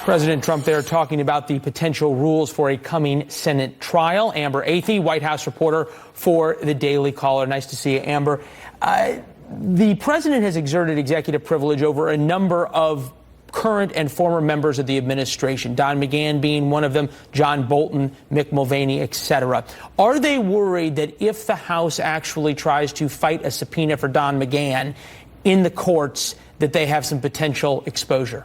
President Trump there talking about the potential rules for a coming Senate trial. Amber Athey, White House reporter for The Daily Caller. Nice to see you, Amber. The president has exerted executive privilege over a number of current and former members of the administration, Don McGahn being one of them, John Bolton, Mick Mulvaney, etc. Are they worried that if the House actually tries to fight a subpoena for Don McGahn in the courts, that they have some potential exposure?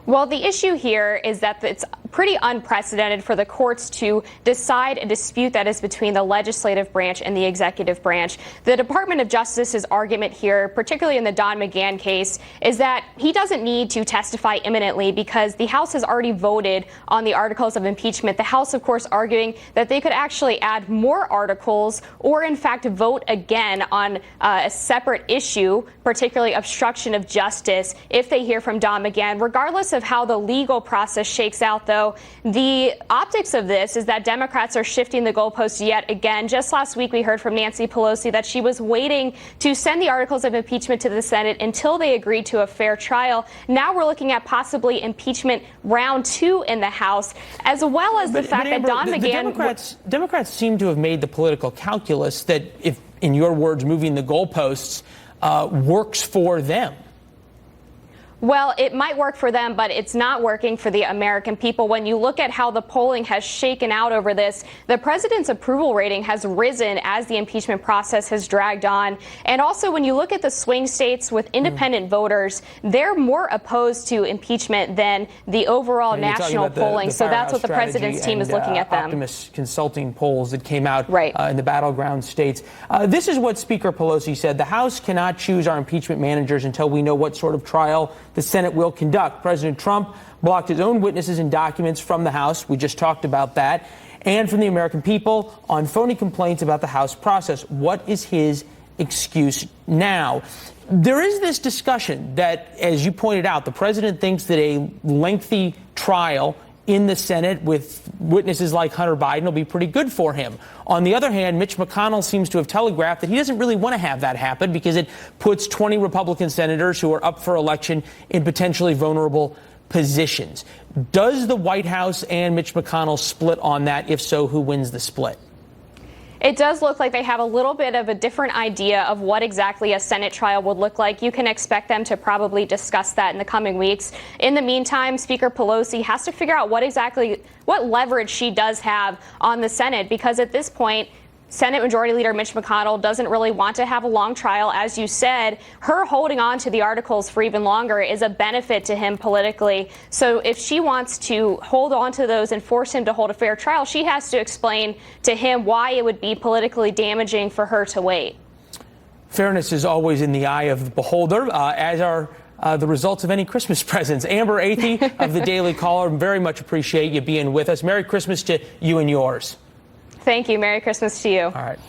Well, the issue here is that it's pretty unprecedented for the courts to decide a dispute that is between the legislative branch and the executive branch. The Department of Justice's argument here, particularly in the Don McGahn case, is that he doesn't need to testify imminently because the House has already voted on the articles of impeachment. The House, of course, arguing that they could actually add more articles or, in fact, vote again on a separate issue, particularly obstruction of justice, if they hear from Don McGahn. Regardless of how the legal process shakes out, though, the optics of this is that Democrats are shifting the goalposts yet again. Just last week, we heard from Nancy Pelosi that she was waiting to send the articles of impeachment to the Senate until they agreed to a fair trial. Now we're looking at possibly impeachment round 2 in the House, as well as the fact that Don McGahn... Democrats seem to have made the political calculus that, if, in your words, moving the goalposts works for them. Well, it might work for them, but it's not working for the American people. When you look at how the polling has shaken out over this, the president's approval rating has risen as the impeachment process has dragged on. And also, when you look at the swing states with independent voters, they're more opposed to impeachment than the overall national polling. So that's what the president's team is looking at them. Optimist consulting polls that came out right. In the battleground states. This is what Speaker Pelosi said. The House cannot choose our impeachment managers until we know what sort of trial the Senate will conduct. President Trump blocked his own witnesses and documents from the House. We just talked about that. And from the American people on phony complaints about the House process. What is his excuse now? There is this discussion that, as you pointed out, the president thinks that a lengthy trial in the Senate with witnesses like Hunter Biden will be pretty good for him. On the other hand, Mitch McConnell seems to have telegraphed that he doesn't really want to have that happen because it puts 20 Republican senators who are up for election in potentially vulnerable positions. Does the White House and Mitch McConnell split on that? If so, who wins the split? It does look like they have a little bit of a different idea of what exactly a Senate trial would look like. You can expect them to probably discuss that in the coming weeks. In the meantime, Speaker Pelosi has to figure out what leverage she does have on the Senate, because at this point, Senate Majority Leader Mitch McConnell doesn't really want to have a long trial. As you said, her holding on to the articles for even longer is a benefit to him politically. So if she wants to hold on to those and force him to hold a fair trial, she has to explain to him why it would be politically damaging for her to wait. Fairness is always in the eye of the beholder, as are the results of any Christmas presents. Amber Athey of The Daily Caller, very much appreciate you being with us. Merry Christmas to you and yours. Thank you. Merry Christmas to you. All right.